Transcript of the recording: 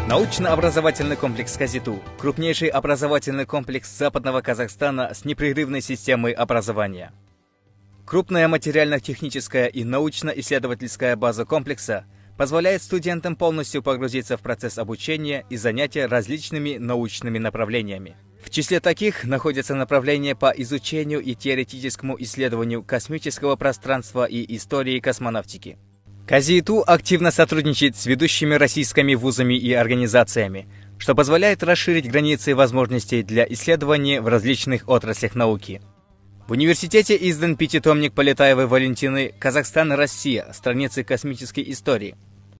Научно-образовательный комплекс «Казиту» – крупнейший образовательный комплекс Западного Казахстана с непрерывной системой образования. Крупная материально-техническая и научно-исследовательская база комплекса позволяет студентам полностью погрузиться в процесс обучения и занятия различными научными направлениями. В числе таких находятся направления по изучению и теоретическому исследованию космического пространства и истории космонавтики. КАЗИТУ активно сотрудничает с ведущими российскими вузами и организациями, что позволяет расширить границы возможностей для исследований в различных отраслях науки. В университете издан пятитомник Полетаевой Валентины «Казахстан и Россия. Страницы космической истории».